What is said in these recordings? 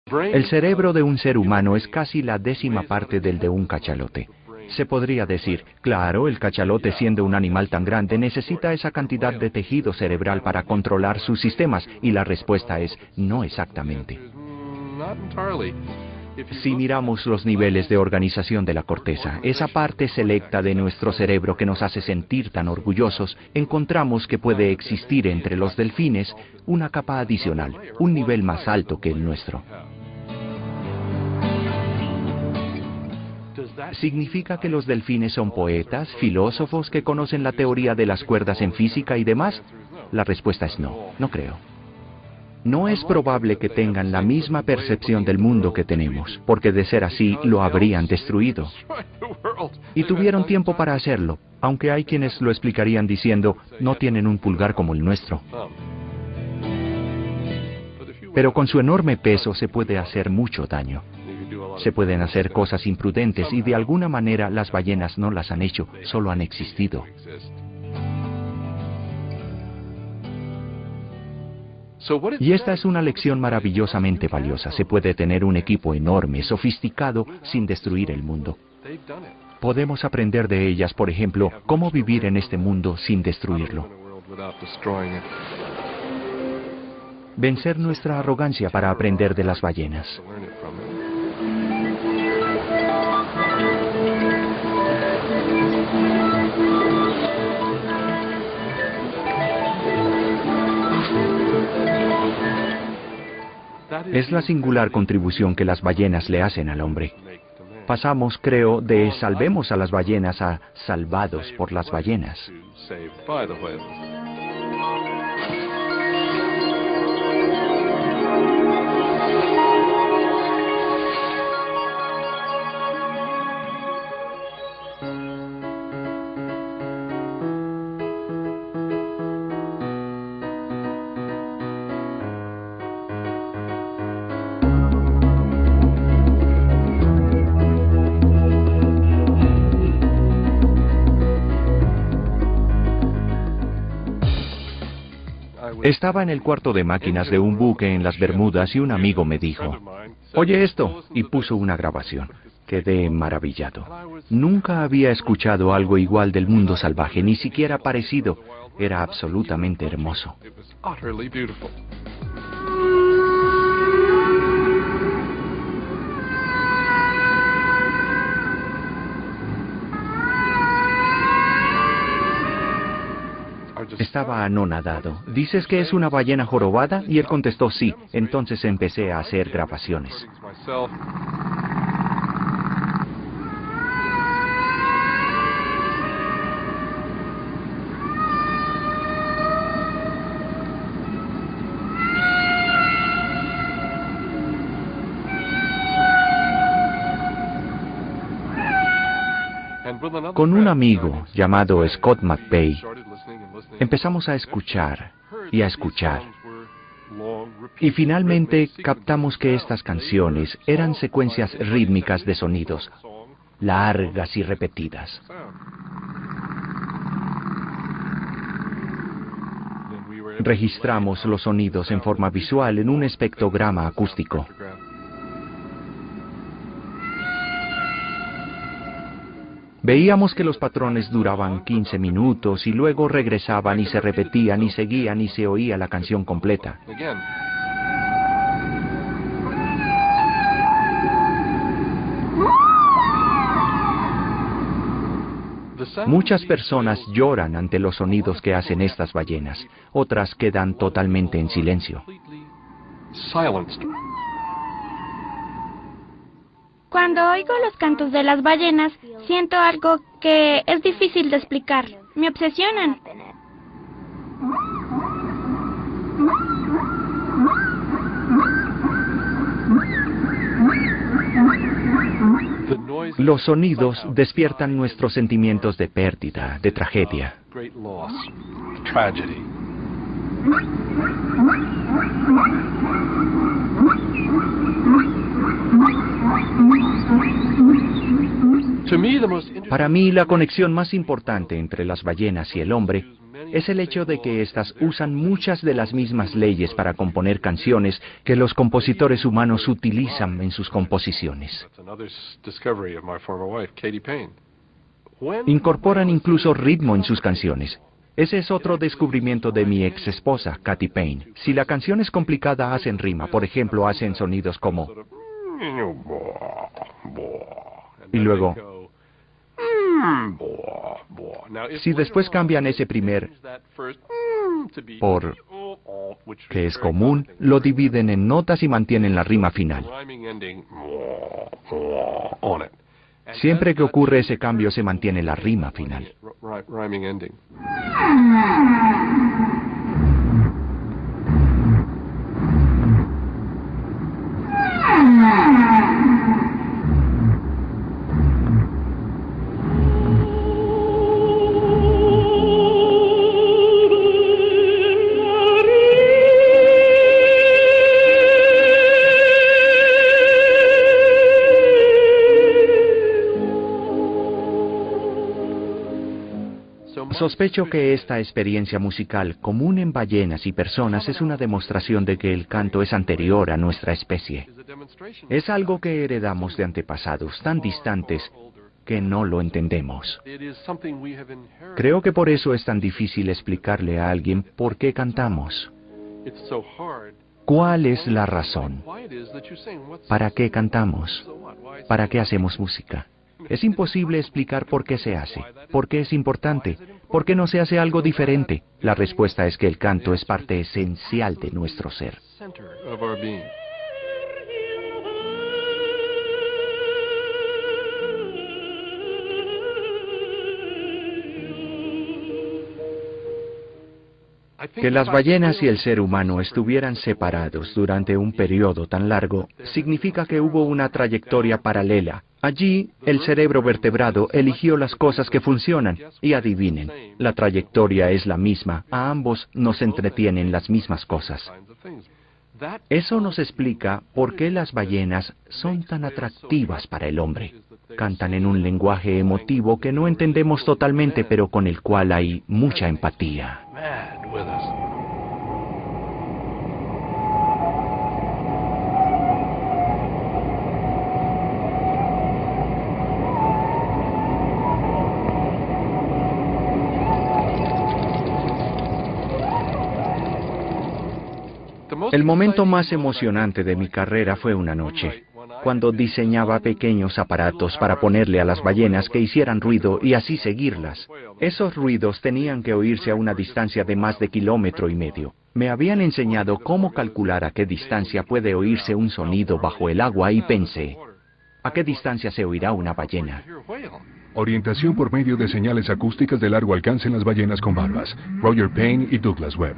El cerebro de un ser humano es casi la 10ª parte del de un cachalote. Se podría decir, claro, el cachalote siendo un animal tan grande necesita esa cantidad de tejido cerebral para controlar sus sistemas, y la respuesta es no exactamente. Si miramos los niveles de organización de la corteza, esa parte selecta de nuestro cerebro que nos hace sentir tan orgullosos, encontramos que puede existir entre los delfines una capa adicional, un nivel más alto que el nuestro. ¿Significa que los delfines son poetas, filósofos que conocen la teoría de las cuerdas en física y demás? La respuesta es no, no creo. No es probable que tengan la misma percepción del mundo que tenemos, porque de ser así, lo habrían destruido. Y tuvieron tiempo para hacerlo, aunque hay quienes lo explicarían diciendo, no tienen un pulgar como el nuestro. Pero con su enorme peso se puede hacer mucho daño. Se pueden hacer cosas imprudentes y de alguna manera las ballenas no las han hecho, solo han existido. Y esta es una lección maravillosamente valiosa. Se puede tener un equipo enorme, sofisticado, sin destruir el mundo. Podemos aprender de ellas, por ejemplo, cómo vivir en este mundo sin destruirlo. Vencer nuestra arrogancia para aprender de las ballenas. Es la singular contribución que las ballenas le hacen al hombre. Pasamos, creo, de salvemos a las ballenas a salvados por las ballenas. Estaba en el cuarto de máquinas de un buque en las Bermudas y un amigo me dijo, «Oye esto», y puso una grabación. Quedé maravillado. Nunca había escuchado algo igual del mundo salvaje, ni siquiera parecido. Era absolutamente hermoso. Estaba anonadado. ¿Dices que es una ballena jorobada? Y él contestó sí. Entonces empecé a hacer grabaciones. Con un amigo llamado Scott McPay, empezamos a escuchar y a escuchar. Y finalmente captamos que estas canciones eran secuencias rítmicas de sonidos, largas y repetidas. Registramos los sonidos en forma visual en un espectrograma acústico. Veíamos que los patrones duraban 15 minutos y luego regresaban y se repetían y seguían y se oía la canción completa. Muchas personas lloran ante los sonidos que hacen estas ballenas, otras quedan totalmente en silencio. Cuando oigo los cantos de las ballenas, siento algo que es difícil de explicar. Me obsesionan. Los sonidos despiertan nuestros sentimientos de pérdida, de tragedia. Para mí, la conexión más importante entre las ballenas y el hombre es el hecho de que éstas usan muchas de las mismas leyes para componer canciones que los compositores humanos utilizan en sus composiciones. Incorporan incluso ritmo en sus canciones. Ese es otro descubrimiento de mi ex esposa, Katy Payne. Si la canción es complicada, hacen rima. Por ejemplo, hacen sonidos como... y luego... Si después cambian ese primer por que es común, lo dividen en notas y mantienen la rima final. Siempre que ocurre ese cambio se mantiene la rima final. Sospecho que esta experiencia musical común en ballenas y personas es una demostración de que el canto es anterior a nuestra especie. Es algo que heredamos de antepasados tan distantes que no lo entendemos. Creo que por eso es tan difícil explicarle a alguien por qué cantamos. ¿Cuál es la razón? ¿Para qué cantamos? ¿Para qué hacemos música? Es imposible explicar por qué se hace, por qué es importante, por qué no se hace algo diferente. La respuesta es que el canto es parte esencial de nuestro ser. Que las ballenas y el ser humano estuvieran separados durante un periodo tan largo significa que hubo una trayectoria paralela. Allí, el cerebro vertebrado eligió las cosas que funcionan, y adivinen, la trayectoria es la misma, a ambos nos entretienen las mismas cosas. Eso nos explica por qué las ballenas son tan atractivas para el hombre. Cantan en un lenguaje emotivo que no entendemos totalmente, pero con el cual hay mucha empatía. El momento más emocionante de mi carrera fue una noche, cuando diseñaba pequeños aparatos para ponerle a las ballenas que hicieran ruido y así seguirlas. Esos ruidos tenían que oírse a una distancia de más de 1,5 kilómetros. Me habían enseñado cómo calcular a qué distancia puede oírse un sonido bajo el agua y pensé, ¿a qué distancia se oirá una ballena? Orientación por medio de señales acústicas de largo alcance en las ballenas con barbas. Roger Payne y Douglas Webb.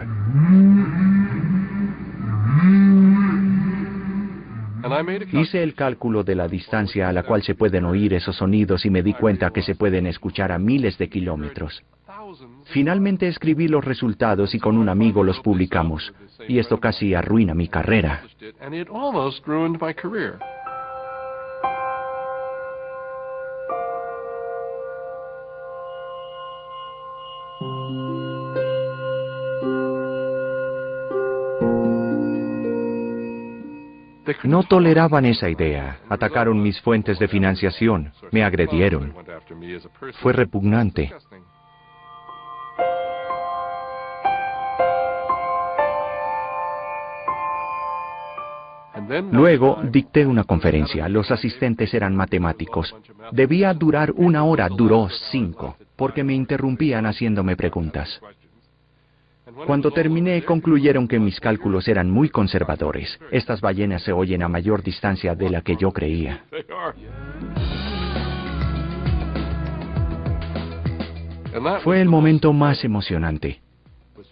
Hice el cálculo de la distancia a la cual se pueden oír esos sonidos y me di cuenta que se pueden escuchar a miles de kilómetros. Finalmente escribí los resultados y con un amigo los publicamos, y esto casi arruina mi carrera. No toleraban esa idea. Atacaron mis fuentes de financiación. Me agredieron. Fue repugnante. Luego dicté una conferencia. Los asistentes eran matemáticos. Debía durar 1 hora, duró 5, porque me interrumpían haciéndome preguntas. Cuando terminé, concluyeron que mis cálculos eran muy conservadores. Estas ballenas se oyen a mayor distancia de la que yo creía. Fue el momento más emocionante.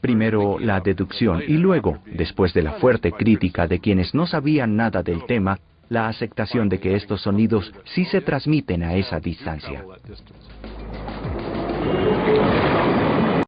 Primero la deducción y luego, después de la fuerte crítica de quienes no sabían nada del tema, la aceptación de que estos sonidos sí se transmiten a esa distancia.